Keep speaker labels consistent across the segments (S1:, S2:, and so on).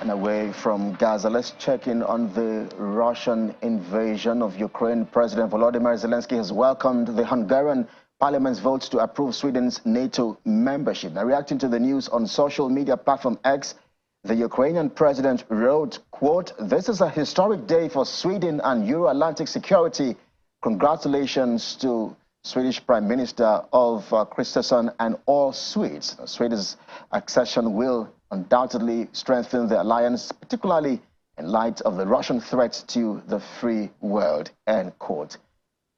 S1: And away from Gaza, let's check in on the Russian invasion of Ukraine. President Volodymyr Zelensky has welcomed the Hungarian parliament's vote to approve Sweden's NATO membership. Now, reacting to the news on social media platform X, the Ukrainian president wrote, quote, "This is a historic day for Sweden and Euro-Atlantic security. Congratulations to Swedish Prime Minister Ulf Kristersson and all Swedes. Sweden's accession will undoubtedly strengthen the alliance, particularly in light of the Russian threat to the free world," end quote.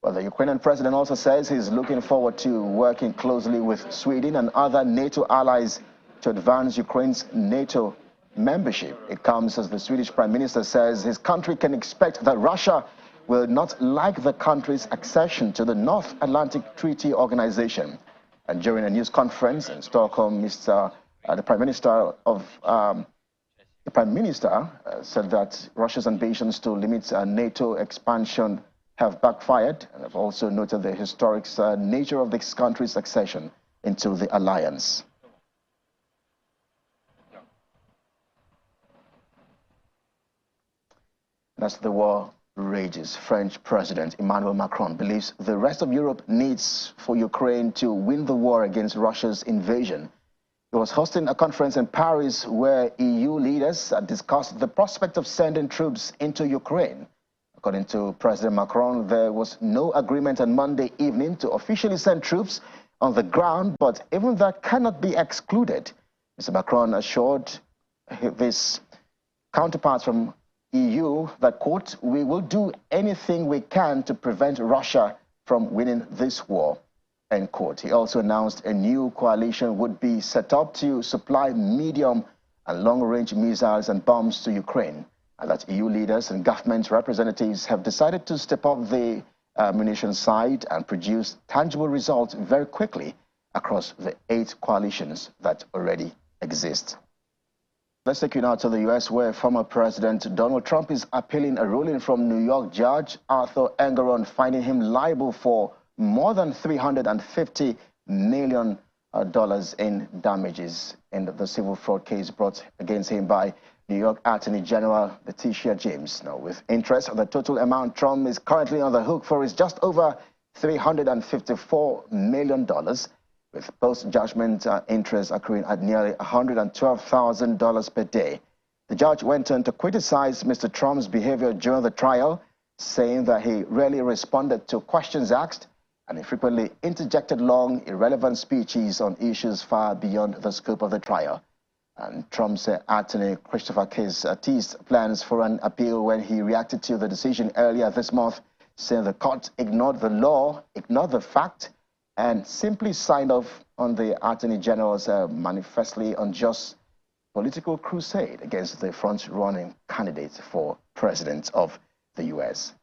S1: Well, the Ukrainian president also says he's looking forward to working closely with Sweden and other NATO allies to advance Ukraine's NATO membership. It comes as the Swedish Prime Minister says his country can expect that Russia will not like the country's accession to the North Atlantic Treaty Organization. And during a news conference in Stockholm, the Prime Minister said that Russia's ambitions to limit NATO expansion have backfired, and have also noted the historic nature of this country's accession into the alliance. As the war rages, French President Emmanuel Macron believes the rest of Europe needs for Ukraine to win the war against Russia's invasion. He was hosting a conference in Paris where EU leaders discussed the prospect of sending troops into Ukraine. According to President Macron, there was no agreement on Monday evening to officially send troops on the ground, but even that cannot be excluded. Mr. Macron assured his counterparts from EU that, quote, "We will do anything we can to prevent Russia from winning this war," end quote. He also announced a new coalition would be set up to supply medium and long-range missiles and bombs to Ukraine, and that EU leaders and government representatives have decided to step up the munitions side and produce tangible results very quickly across the 8 coalitions that already exist. Let's take you now to the U.S., where former President Donald Trump is appealing a ruling from New York Judge Arthur Engoron, finding him liable for more than $350 million in damages in the civil fraud case brought against him by New York Attorney General Letitia James. Now, with interest, the total amount Trump is currently on the hook for is just over $354 million. With post-judgment interest accruing at nearly $112,000 per day. The judge went on to criticize Mr. Trump's behavior during the trial, saying that he rarely responded to questions asked and he frequently interjected long, irrelevant speeches on issues far beyond the scope of the trial. And Trump's attorney, Christopher Case, teased plans for an appeal when he reacted to the decision earlier this month, saying the court ignored the law, ignored the fact, and simply signed off on the Attorney General's manifestly unjust political crusade against the front-running candidate for president of the U.S.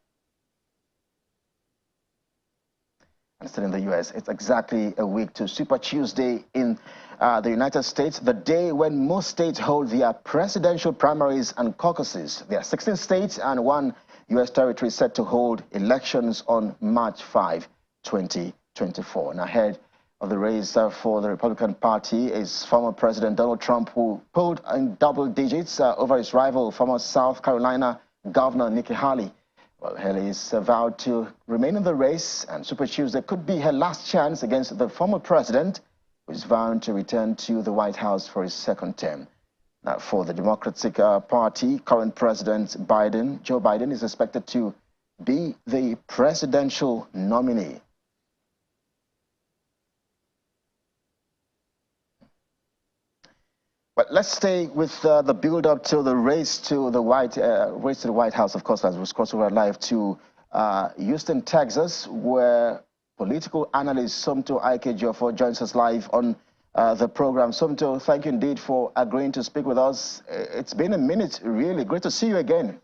S1: And still in the U.S., it's exactly a week to Super Tuesday in the United States, the day when most states hold their presidential primaries and caucuses. There are 16 states and 1 U.S. territory set to hold elections on March 5, 2024. And ahead of the race for the Republican Party is former President Donald Trump, who polled in double digits over his rival, former South Carolina Governor Nikki Haley. Well, Haleys vowed to remain in the race, and Super Tuesday could be her last chance against the former president, who is vowing to return to the White House for his second term. Now, for the Democratic Party, current President Joe Biden, is expected to be the presidential nominee. But let's stay with the build-up to the race to the White House, of course, as we cross over live to Houston, Texas, where political analyst Somto Ike-Jiofo joins us live on the program. Somto, thank you indeed for agreeing to speak with us. It's been a minute, really. Great to see you again.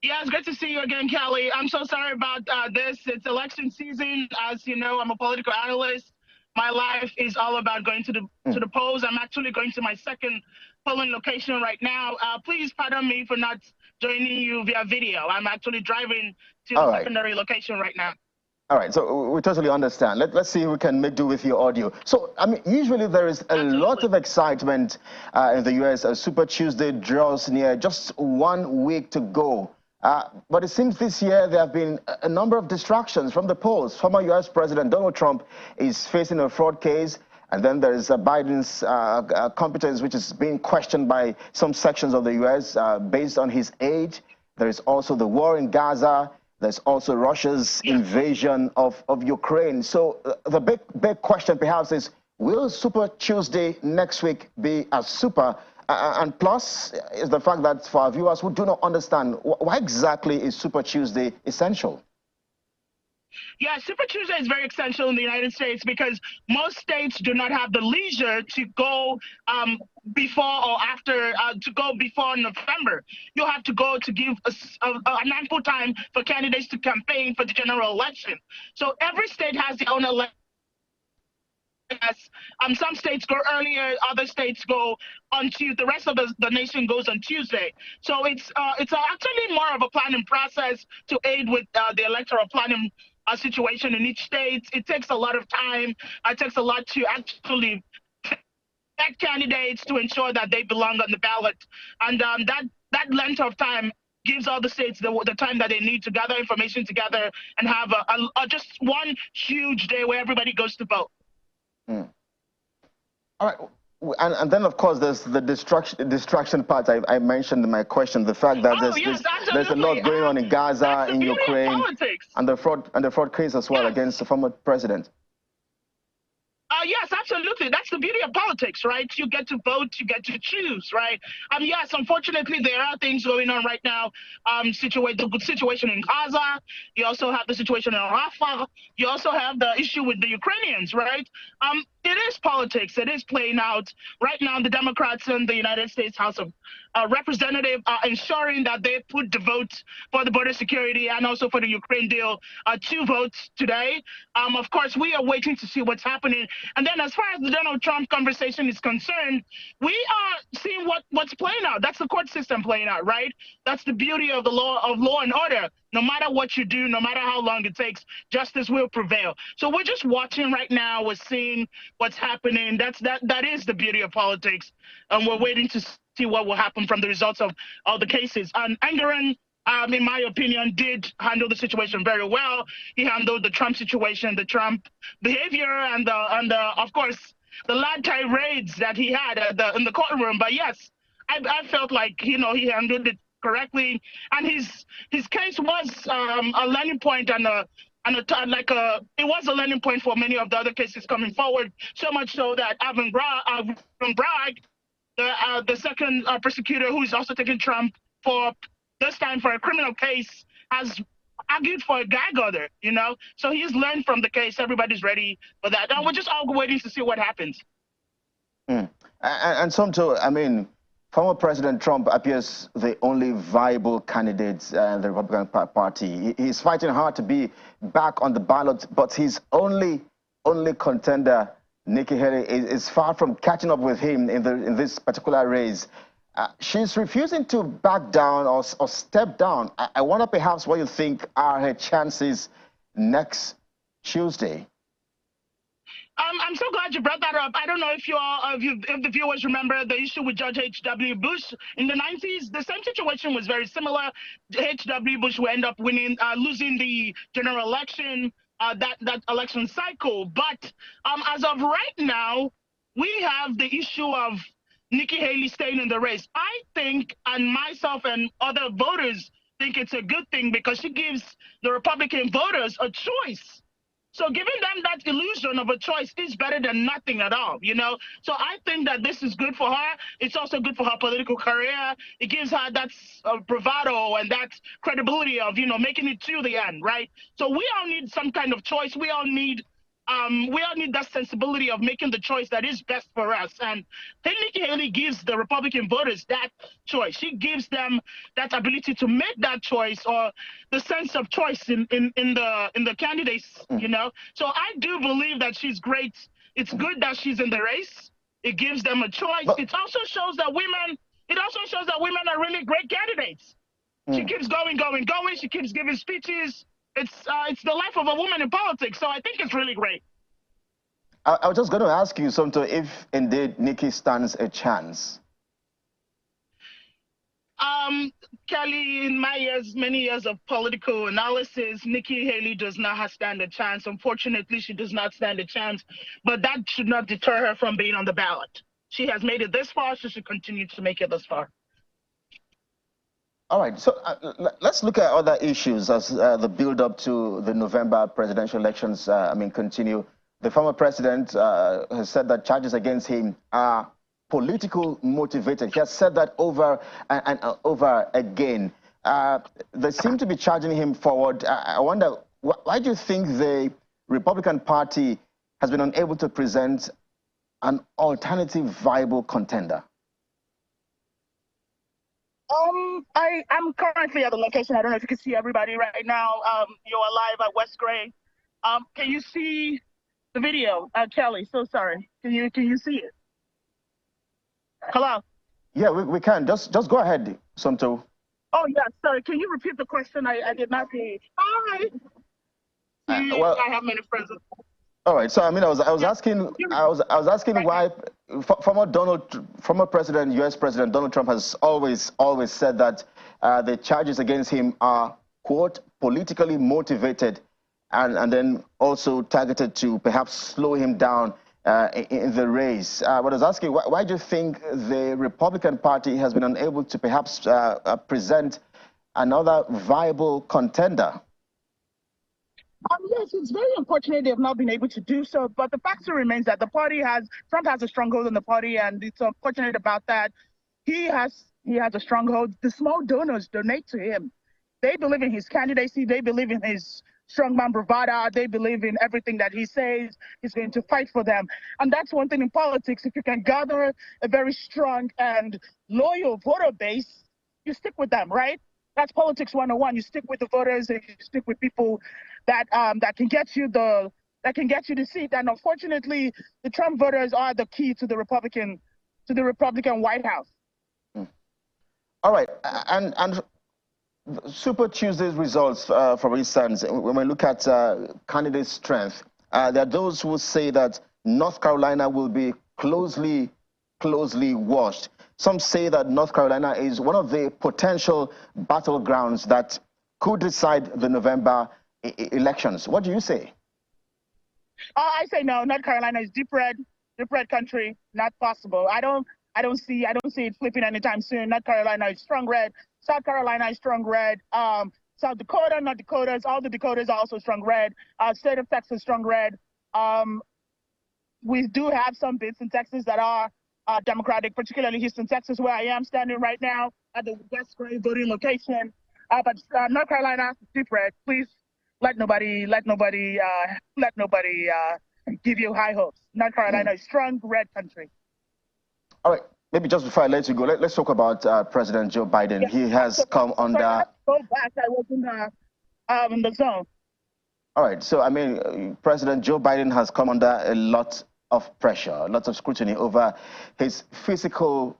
S2: Yeah, it's great to see you again, Kelly. I'm so sorry about this. It's election season. As you know, I'm a political analyst. My life is all about going to the polls. I'm actually going to my second polling location right now. Please pardon me for not joining you via video. I'm actually driving to the secondary location right now.
S1: All right, so we totally understand. Let's see if we can make do with your audio. So, I mean, usually there is a lot of excitement in the U.S. Super Tuesday draws near, just 1 week to go. But it seems this year there have been a number of distractions from the polls. Former U.S. President Donald Trump is facing a fraud case. And then there is Biden's competence, which is being questioned by some sections of the U.S. Based on his age. There is also the war in Gaza. There's also Russia's invasion of Ukraine. So the big question perhaps is, will Super Tuesday next week be as super? And plus is the fact that for our viewers who do not understand, why exactly is Super Tuesday essential?
S2: Yeah, Super Tuesday is very essential in the United States because most states do not have the leisure to go before or after, to go before November. You have to go to give an ample time for candidates to campaign for the general election. So every state has their own election. Some states go earlier, other states go on Tuesday. The rest of the nation goes on Tuesday. So it's actually more of a planning process to aid with the electoral planning situation in each state. It takes a lot of time. It takes a lot to actually get candidates to ensure that they belong on the ballot. And that length of time gives all the states the time that they need to gather information together and have just one huge day where everybody goes to vote.
S1: Mm. All right. And then, of course, there's the distraction part I mentioned in my question, the fact that there's a lot going on in Gaza, in Ukraine, and the fraud case as well against the former president.
S2: Yes, absolutely. That's the beauty of politics, right? You get to vote, you get to choose, right? Yes, unfortunately, there are things going on right now. The situation in Gaza. You also have the situation in Rafah. You also have the issue with the Ukrainians, right? It is politics. It is playing out right now. The Democrats in the United States House of Representatives are ensuring that they put the vote for the border security and also for the Ukraine deal to votes today. Of course, we are waiting to see what's happening. And then as far as the Donald Trump conversation is concerned, we are seeing what's playing out. That's the court system playing out, right? That's the beauty of the law and order. No matter what you do, no matter how long it takes, justice will prevail. So we're just watching right now. We're seeing what's happening. That is the beauty of politics. And we're waiting to see what will happen from the results of all the cases. And Engoron, in my opinion, did handle the situation very well. He handled the Trump situation, the Trump behavior, and of course, the loud tirades that he had in the courtroom. But yes, I felt like he handled it correctly, and his case was a learning point and it was a learning point for many of the other cases coming forward. So much so that Alvin Bragg, the second prosecutor who is also taking Trump for this time for a criminal case, has argued for a gag order. So he's learned from the case. Everybody's ready for that. And we're just all waiting to see what happens.
S1: And some too, I mean, former President Trump appears the only viable candidate in the Republican Party. He's fighting hard to be back on the ballot, but his only contender, Nikki Haley, is far from catching up with him in this particular race. She's refusing to back down or step down. I wonder perhaps what you think are her chances next Tuesday.
S2: I'm so glad you brought that up. I don't know if if the viewers remember the issue with George H.W. Bush in the 90s. The same situation was very similar. H.W. Bush will end up losing the general election, that election cycle. But as of right now, we have the issue of Nikki Haley staying in the race. I think, and myself and other voters think it's a good thing because she gives the Republican voters a choice. So giving them that illusion of a choice is better than nothing at all, So I think that this is good for her. It's also good for her political career. It gives her that bravado and that credibility of, making it to the end, right? So we all need some kind of choice. We all need that sensibility of making the choice that is best for us. And Nikki Haley gives the Republican voters that choice. She gives them that ability to make that choice, or the sense of choice in the candidates, So I do believe that she's great. It's good that she's in the race. It gives them a choice. It also shows that women are really great candidates. She keeps going. She keeps giving speeches. It's the life of a woman in politics. So I think it's really great.
S1: I was just going to ask you, Somto, if indeed Nikki stands a chance.
S2: Kelly, in my many years of political analysis, Nikki Haley does not stand a chance. Unfortunately, she does not stand a chance, but that should not deter her from being on the ballot. She has made it this far. She should continue to make it this far.
S1: All right, so let's look at other issues as the build-up to the November presidential elections, continue. The former president has said that charges against him are political motivated. He has said that over and over again. They seem to be charging him forward. I wonder, why do you think the Republican Party has been unable to present an alternative viable contender?
S2: I'm currently at the location. I don't know if you can see everybody right now. You're live at West Gray. Can you see the video, Kelly? So sorry. Can you see it? Hello?
S1: Yeah, we can. Just go ahead, Somto.
S2: Oh, yeah, sorry. Can you repeat the question? I did not hear. Hi.
S1: Well,
S2: I have many friends.
S1: All right. So I was asking why former president, U.S. President Donald Trump has always said that the charges against him are, quote, politically motivated, and then also targeted to perhaps slow him down in the race. But I was asking, why do you think the Republican Party has been unable to perhaps present another viable contender?
S2: Yes, it's very unfortunate they have not been able to do so, but the fact remains that Trump has a stronghold in the party, and it's unfortunate about that. He has a stronghold. The small donors donate to him. They believe in his candidacy. They believe in his strongman bravado. They believe in everything that he says. He's going to fight for them. And that's one thing in politics. If you can gather a very strong and loyal voter base, you stick with them, right? That's politics 101. You stick with the voters, and you stick with people that can get you the seat. And unfortunately, the Trump voters are the key to the Republican White House.
S1: All right, and Super Tuesday's results, for instance, when we look at candidate strength, there are those who say that North Carolina will be closely watched. Some say that North Carolina is one of the potential battlegrounds that could decide the November elections. What do you say?
S2: I say no. North Carolina is deep red country. Not possible. I don't see it flipping anytime soon. North Carolina is strong red. South Carolina is strong red. South Dakota, North Dakotas, all the Dakotas are also strong red. State of Texas, strong red. We do have some bits in Texas that are Democratic, particularly Houston, Texas, where I am standing right now at the West Gray voting location. But North Carolina, deep red. Please let nobody give you high hopes. North Carolina is strong red country.
S1: All right. Maybe just before I let you go, let's talk about President Joe Biden. Yeah. He has come under.
S2: Go back. I was in the zone.
S1: All right. So President Joe Biden has come under a lot of pressure, lots of scrutiny over his physical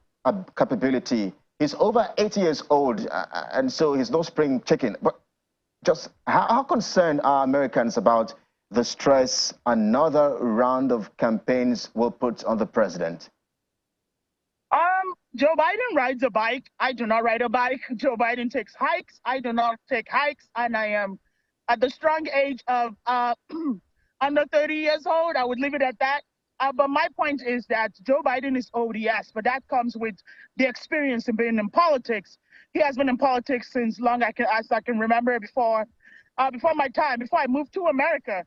S1: capability. He's over 80 years old, and so he's no spring chicken. But just how concerned are Americans about the stress another round of campaigns will put on the president?
S2: Joe Biden rides a bike. I do not ride a bike. Joe Biden takes hikes. I do not take hikes, and I am at the strong age of under 30 years old. I would leave it at that. But my point is that Joe Biden is old, yes, but that comes with the experience of being in politics. He has been in politics since long as I can remember. Before my time, before I moved to America,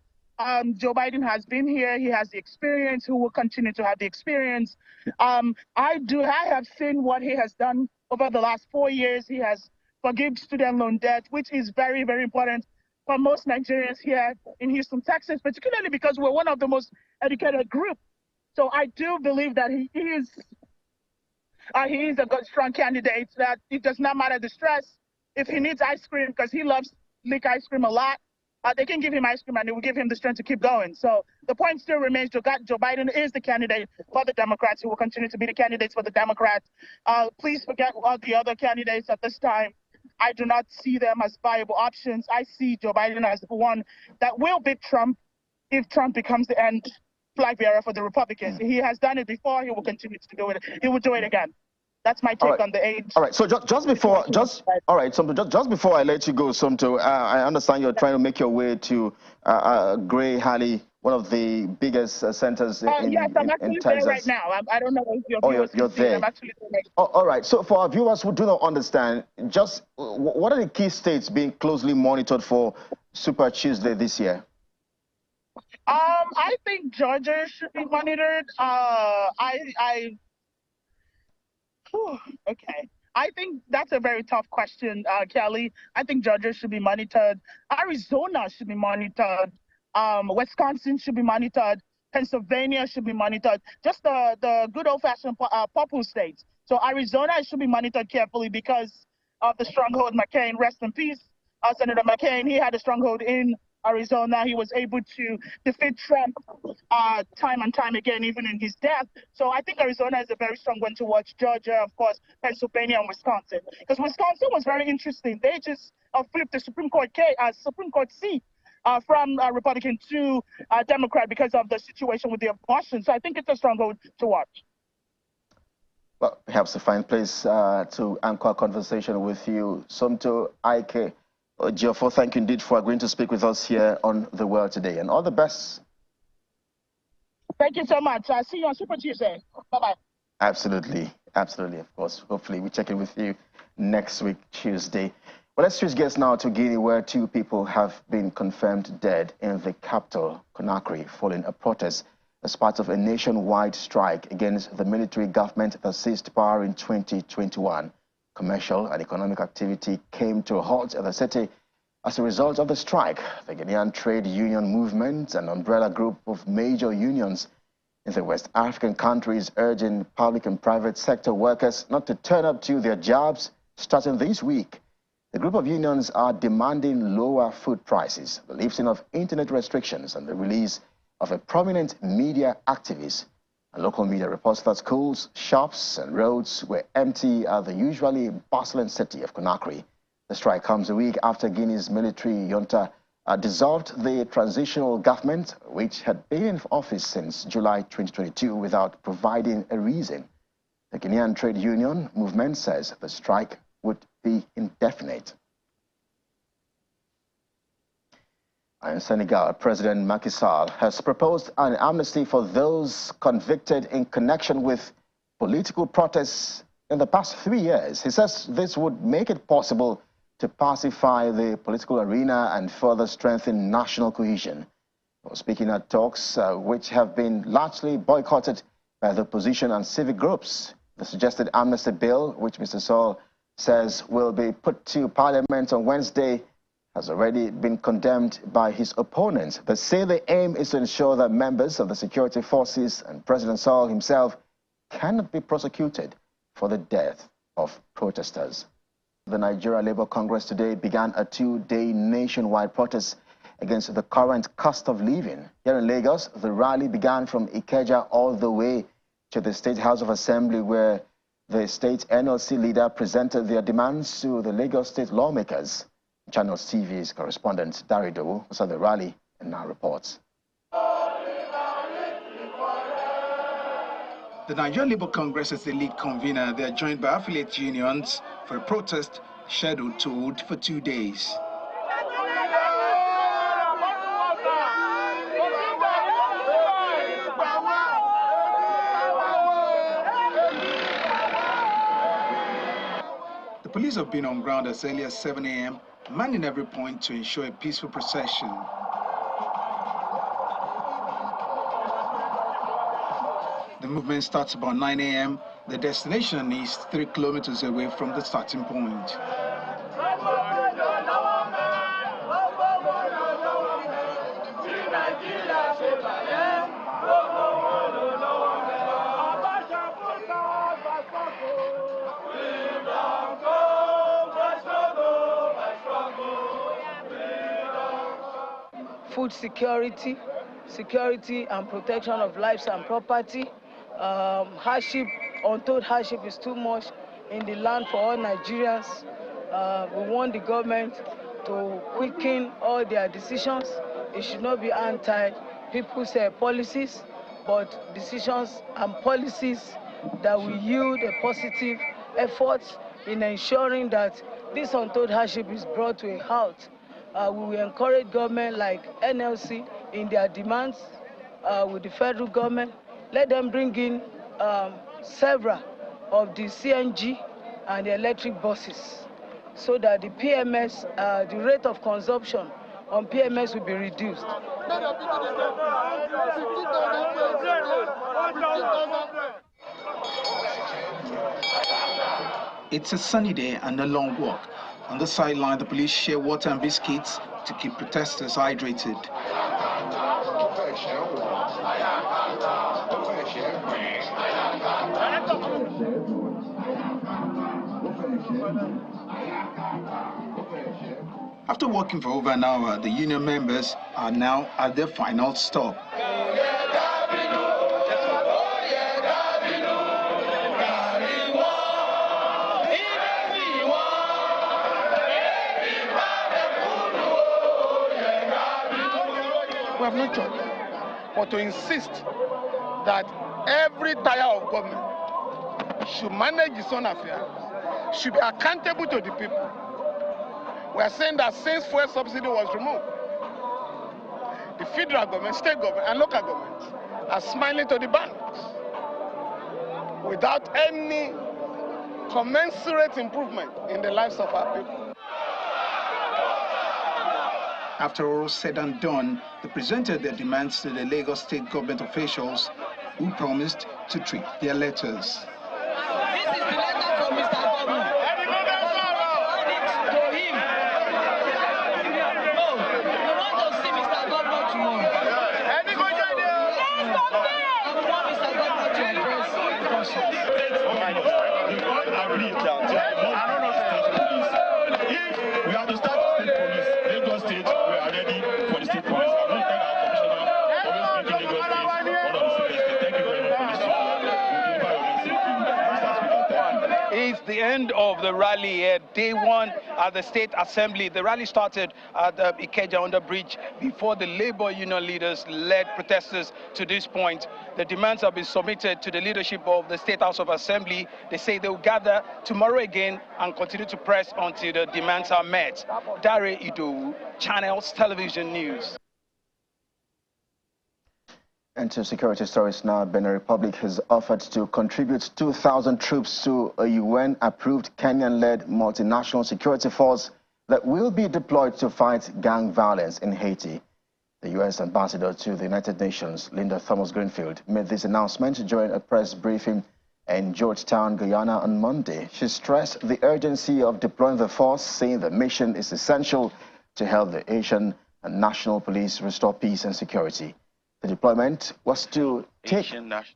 S2: Joe Biden has been here. He has the experience. Who will continue to have the experience? I have seen what he has done over the last 4 years. He has forgiven student loan debt, which is very, very important for most Nigerians here in Houston, Texas, particularly because we're one of the most educated groups. So I do believe that he is a good, strong candidate. That it does not matter the stress. If he needs ice cream, because he loves lick ice cream a lot, they can give him ice cream and it will give him the strength to keep going. So the point still remains: Joe Biden is the candidate for the Democrats. Who will continue to be the candidates for the Democrats. Please forget all the other candidates at this time. I do not see them as viable options. I see Joe Biden as the one that will beat Trump if Trump becomes the end flag bearer for the Republicans. He has done it before. He will continue to do it. He will do it again. That's my take on the age.
S1: All right. So just before I let you go, Somto, I understand you're trying to make your way to Gray Halley, one of the biggest centers
S2: yes, I'm actually there right now. I don't know if your viewers can see it. I'm actually there right now.
S1: All right. So for our viewers who do not understand, just what are the key states being closely monitored for Super Tuesday this year?
S2: I think Georgia should be monitored. Okay. I think that's a very tough question, Kelly. I think Georgia should be monitored. Arizona should be monitored. Wisconsin should be monitored. Pennsylvania should be monitored. Just the good old-fashioned purple states. So Arizona should be monitored carefully because of the stronghold McCain. Rest in peace, Senator McCain. He had a stronghold in Arizona. He was able to defeat Trump time and time again, even in his death. So I think Arizona is a very strong one to watch. Georgia, of course, Pennsylvania, and Wisconsin. Because Wisconsin was very interesting. They just flipped the Supreme Court seat from Republican to Democrat because of the situation with the abortion. So I think it's a stronghold to watch.
S1: Well, perhaps a fine place to anchor a conversation with you. Somto Ike Geoffrey, thank you indeed for agreeing to speak with us here on The World Today. And all the best.
S2: Thank you so much. I'll see you on Super Tuesday. Bye-bye.
S1: Absolutely. Absolutely, of course. Hopefully we check in with you next week, Tuesday. Well, let's switch gears now to Guinea, where 2 people have been confirmed dead in the capital, Conakry, following a protest as part of a nationwide strike against the military government that seized power in 2021. Commercial and economic activity came to a halt in the city as a result of the strike. The Guinean Trade Union Movement, an umbrella group of major unions in the West African countries, urging public and private sector workers not to turn up to their jobs starting this week. The group of unions are demanding lower food prices, the lifting of internet restrictions, and the release of a prominent media activist. And local media reports that schools, shops, and roads were empty at the usually bustling city of Conakry. The strike comes a week after Guinea's military junta dissolved the transitional government, which had been in office since July 2022 without providing a reason. The Guinean Trade Union Movement says the strike would be indefinite. In Senegal, President Macky Sall has proposed an amnesty for those convicted in connection with political protests in the past 3 years. He says this would make it possible to pacify the political arena and further strengthen national cohesion. Speaking at talks which have been largely boycotted by the opposition and civic groups, the suggested amnesty bill, which Mr. Sall says will be put to Parliament on Wednesday, has already been condemned by his opponents. They say the aim is to ensure that members of the security forces and President Sall himself cannot be prosecuted for the death of protesters. The Nigeria Labour Congress today began a 2-day nationwide protest against the current cost of living. Here in Lagos, the rally began from Ikeja all the way to the State House of Assembly, where the state NLC leader presented their demands to the Lagos state lawmakers. Channel TV's correspondent Darido was at the rally and now reports.
S3: The Nigerian Labour Congress is the lead convener. They are joined by affiliate unions for a protest scheduled to hold for 2 days. The police have been on ground as early as 7 a.m., manning every point to ensure a peaceful procession. The movement starts about 9 a.m. The destination is 3 kilometers away from the starting point.
S4: Food security and protection of lives and property. Hardship, untold hardship is too much in the land for all Nigerians. We want the government to quicken all their decisions. It should not be anti-people's policies, but decisions and policies that will yield a positive effort in ensuring that this untold hardship is brought to a halt. We will encourage government like NLC in their demands with the federal government. Let them bring in several of the CNG and the electric buses so that the PMS, the rate of consumption on PMS will be reduced.
S3: It's a sunny day and a long walk. On the sideline, the police share water and biscuits to keep protesters hydrated. After walking for over an hour, the union members are now at their final stop.
S5: We have no choice but to insist that every tier of government should manage its own affairs, should be accountable to the people. We are saying that since fuel subsidy was removed, the federal government, state government, and local governments are smiling to the banks without any commensurate improvement in the lives of our people.
S3: After all said and done, they presented their demands to the Lagos state government officials who promised to treat their letters.
S4: This is the letter from Mr. Governor. To him. No, we want to see Mr. Governor tomorrow. I want Mr. Governor to address
S6: we have to start state police. Lagos State, we are ready for the state police. I'm not telling our commissioner for this making Lagos State one of the safest states. Thank you very much for this.
S5: It's the end of the rally here, day one at the State Assembly. The rally started at the Ikeja under bridge before the labor union leaders led protesters to this point. The demands have been submitted to the leadership of the State House of Assembly. They say they will gather tomorrow again and continue to press until the demands are met. Dare Idowu, Channels Television News.
S1: And to security stories now, Benin Republic has offered to contribute 2,000 troops to a UN-approved Kenyan-led multinational security force that will be deployed to fight gang violence in Haiti. The U.S. ambassador to the United Nations, Linda Thomas-Greenfield, made this announcement during a press briefing in Georgetown, Guyana on Monday. She stressed the urgency of deploying the force, saying the mission is essential to help the Haitian and national police restore peace and security. The deployment was to take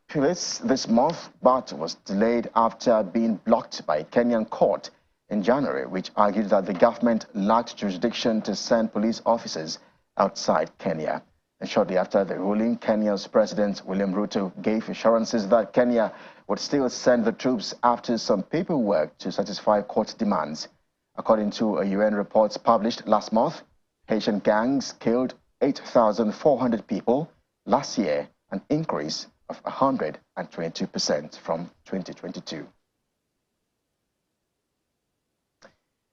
S1: place this month, but was delayed after being blocked by a Kenyan court in January, which argued that the government lacked jurisdiction to send police officers outside Kenya. And shortly after the ruling, Kenya's President William Ruto gave assurances that Kenya would still send the troops after some paperwork to satisfy court demands. According to a UN report published last month, Haitian gangs killed 8,400 people last year, an increase of 122% from 2022.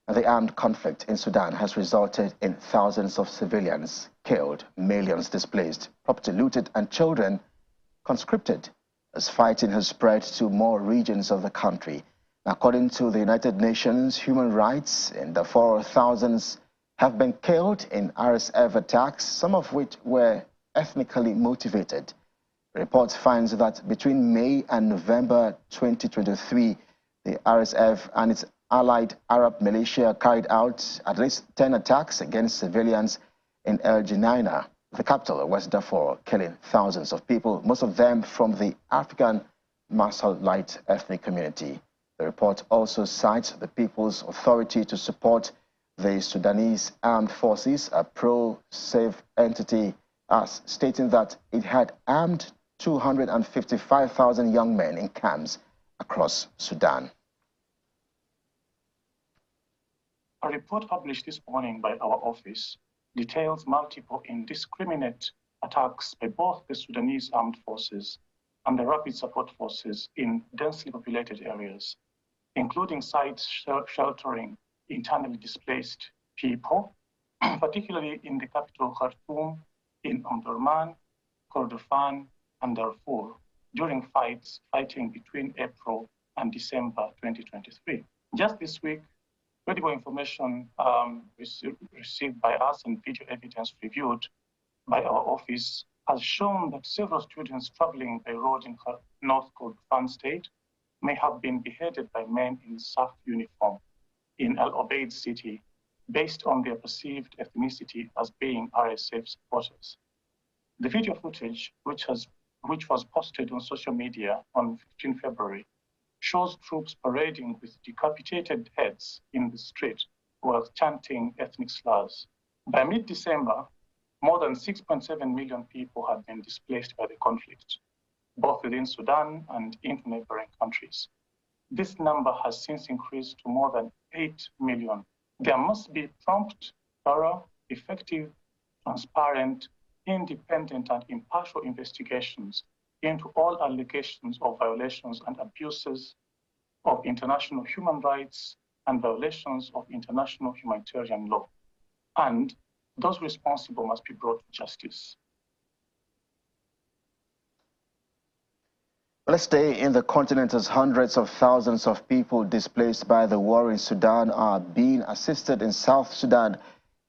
S1: The armed conflict in Sudan has resulted in thousands of civilians killed, millions displaced, property looted, and children conscripted as fighting has spread to more regions of the country. According to the United Nations Human Rights, in Darfur, thousands have been killed in RSF attacks, some of which were ethnically motivated. The report finds that between May and November 2023, the RSF and its allied Arab militia carried out at least 10 attacks against civilians in El Geneina, the capital of West Darfur, killing thousands of people, most of them from the African Masalite ethnic community. The report also cites the People's Authority to support the Sudanese Armed Forces, a pro-safe entity, as stating that it had armed 255,000 young men in camps across Sudan.
S7: A report published this morning by our office details multiple indiscriminate attacks by both the Sudanese armed forces and the rapid support forces in densely populated areas, including sites sheltering internally displaced people, particularly in the capital Khartoum, in Omdurman, Kordofan, and Darfur, during fighting between April and December 2023. Just this week, credible information received by us and video evidence reviewed by our office has shown that several students traveling by road in North Kordofan state may have been beheaded by men in SAF uniform in Al Obeid city based on their perceived ethnicity as being RSF supporters. The video footage, which was posted on social media on 15 February, shows troops parading with decapitated heads in the street while chanting ethnic slurs. By mid-December, more than 6.7 million people had been displaced by the conflict, both within Sudan and in neighboring countries. This number has since increased to more than 8 million. There must be prompt, thorough, effective, transparent, independent, and impartial investigations into all allegations of violations and abuses of international human rights and violations of international humanitarian law. And those responsible must be brought to justice.
S1: Let's stay in the continent as hundreds of thousands of people displaced by the war in Sudan are being assisted in South Sudan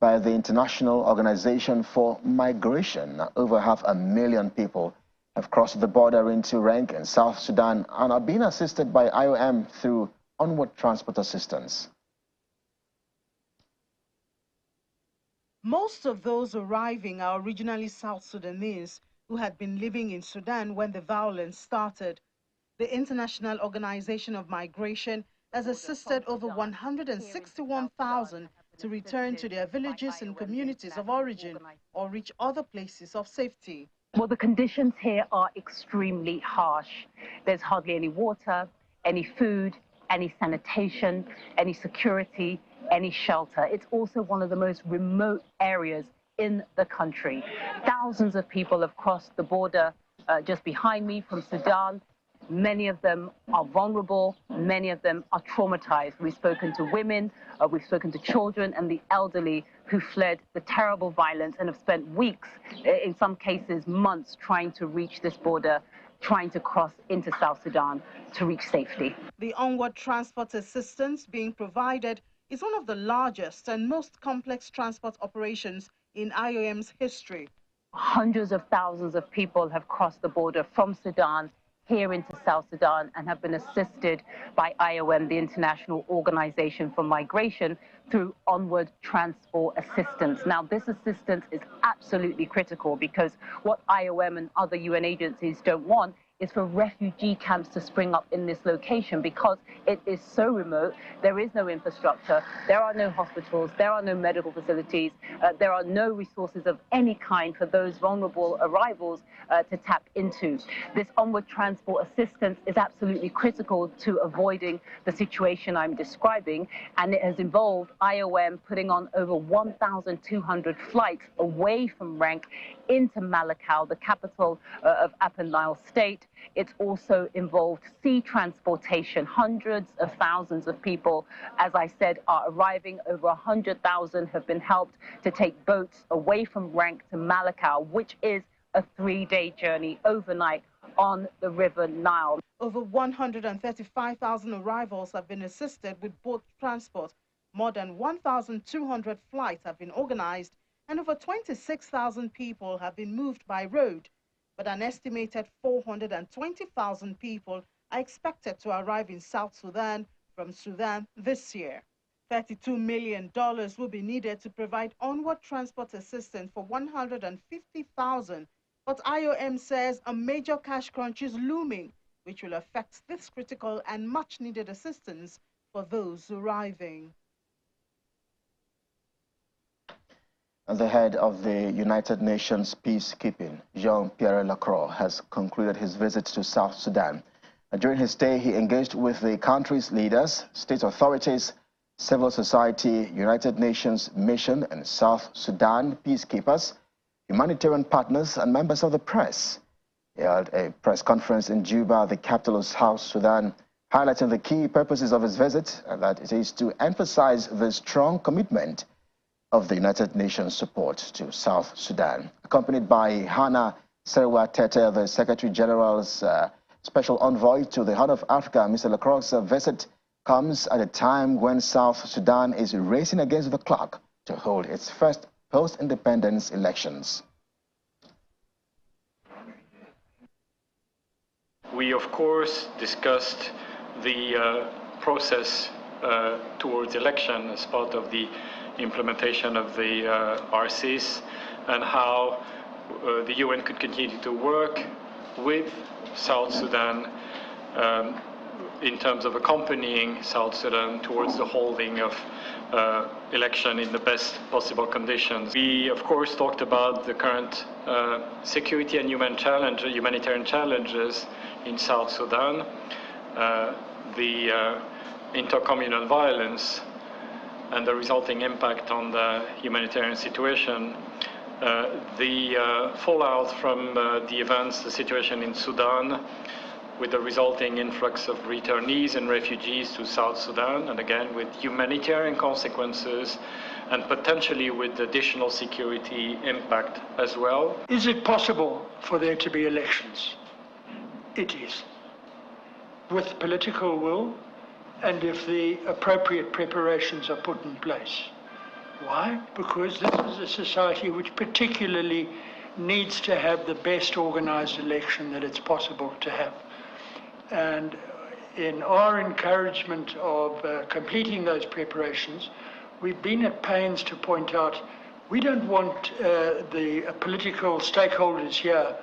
S1: by the International Organization for Migration. Over 500,000 people have crossed the border into Rank in South Sudan and are being assisted by IOM through onward transport assistance.
S8: Most of those arriving are originally South Sudanese who had been living in Sudan when the violence started. The International Organization of Migration has assisted over 161,000 to return to their villages and communities of origin or reach other places of safety.
S9: Well, the conditions here are extremely harsh. There's hardly any water, any food, any sanitation, any security, any shelter. It's also one of the most remote areas in the country. Thousands of people have crossed the border just behind me from Sudan. Many of them are vulnerable. Many of them are traumatized. We've spoken to women, we've spoken to children and the elderly who fled the terrible violence and have spent weeks, in some cases months, trying to reach this border, trying to cross into South Sudan to reach safety.
S8: The onward transport assistance being provided is one of the largest and most complex transport operations in IOM's history.
S9: Hundreds of thousands of people have crossed the border from Sudan here into South Sudan and have been assisted by IOM, the International Organization for Migration, through onward transport assistance. Now, this assistance is absolutely critical because what IOM and other UN agencies don't want is for refugee camps to spring up in this location because it is so remote. There is no infrastructure, there are no hospitals, there are no medical facilities, there are no resources of any kind for those vulnerable arrivals to tap into. This onward transport assistance is absolutely critical to avoiding the situation I'm describing, and it has involved IOM putting on over 1,200 flights away from Rank into Malakal, the capital of Upper Nile State. It's also involved sea transportation. Hundreds of thousands of people, as I said, are arriving. Over 100,000 have been helped to take boats away from Rank to Malakal, which is a 3-day journey overnight on the River Nile.
S8: Over 135,000 arrivals have been assisted with boat transport. More than 1,200 flights have been organized, and over 26,000 people have been moved by road. But an estimated 420,000 people are expected to arrive in South Sudan from Sudan this year. $32 million will be needed to provide onward transport assistance for 150,000. But IOM says a major cash crunch is looming, which will affect this critical and much-needed assistance for those arriving.
S1: And the head of the United Nations peacekeeping, Jean-Pierre Lacroix, has concluded his visit to South Sudan. During his stay, he engaged with the country's leaders, state authorities, civil society, United Nations mission and South Sudan peacekeepers, humanitarian partners, and members of the press. He held a press conference in Juba, the capital of South Sudan, highlighting the key purposes of his visit, and that it is to emphasize the strong commitment of the United Nations support to South Sudan. Accompanied by Hannah Serwa Tete, the Secretary General's special envoy to the Horn of Africa, Mr. Lacroix's visit comes at a time when South Sudan is racing against the clock to hold its first post-independence elections.
S10: We, of course, discussed the process towards election as part of the implementation of the RCs and how the UN could continue to work with South Sudan in terms of accompanying South Sudan towards the holding of election in the best possible conditions. We, of course, talked about the current security and humanitarian challenges in South Sudan, the intercommunal violence and the resulting impact on the humanitarian situation, the fallout from the events, the situation in Sudan, with the resulting influx of returnees and refugees to South Sudan, and again with humanitarian consequences and potentially with additional security impact as well.
S11: Is it possible for there to be elections? It is. With political will, and if the appropriate preparations are put in place. Why? Because this is a society which particularly needs to have the best organized election that it's possible to have. And in our encouragement of completing those preparations, we've been at pains to point out we don't want the political stakeholders here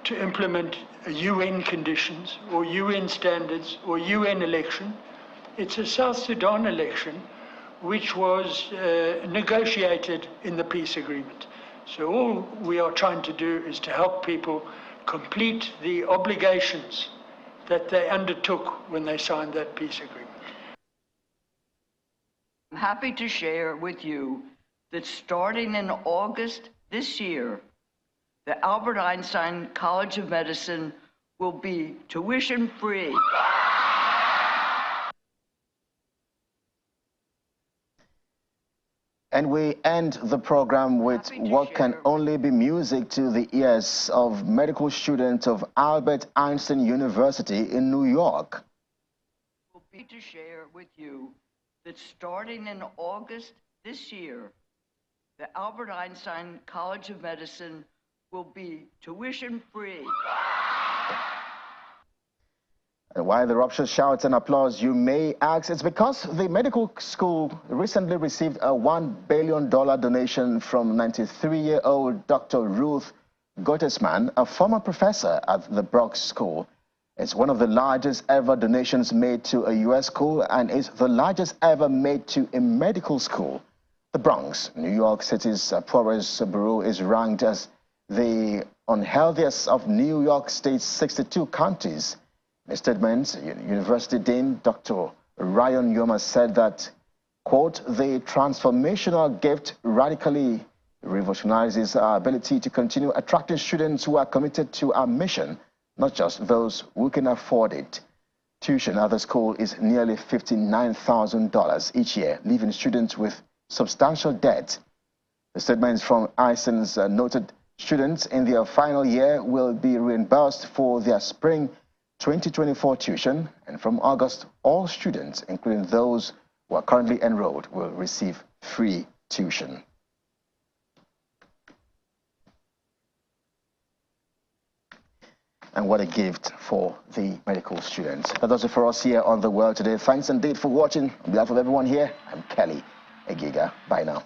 S11: to implement UN conditions or UN standards or UN election. It's a South Sudan election which was negotiated in the peace agreement. So all we are trying to do is to help people complete the obligations that they undertook when they signed that peace agreement.
S12: I'm happy to share with you that starting in August this year, the Albert Einstein College of Medicine will be tuition-free.
S1: And we end the program with what can only be music to the ears of medical students of Albert Einstein University in New York.
S12: We'll be to share with you that starting in August this year, the Albert Einstein College of Medicine will be tuition-free.
S1: And while the rapturous shouts and applause, you may ask, it's because the medical school recently received a $1 billion donation from 93-year-old Dr. Ruth Gottesman, a former professor at the Bronx School. It's one of the largest ever donations made to a U.S. school and is the largest ever made to a medical school. The Bronx, New York City's poorest borough, is ranked as the unhealthiest of New York State's 62 counties. In a statement, University Dean Dr. Ryan Yoma said that, quote, the transformational gift radically revolutionizes our ability to continue attracting students who are committed to our mission, not just those who can afford it. Tuition at the school is nearly $59,000 each year, leaving students with substantial debt. The statements from Einstein's noted students in their final year will be reimbursed for their spring 2024 tuition, and from August, all students, including those who are currently enrolled, will receive free tuition. And what a gift for the medical students. That does it for us here on The World Today. Thanks indeed for watching. On behalf of everyone here, I'm Kelly Egiga. Bye now.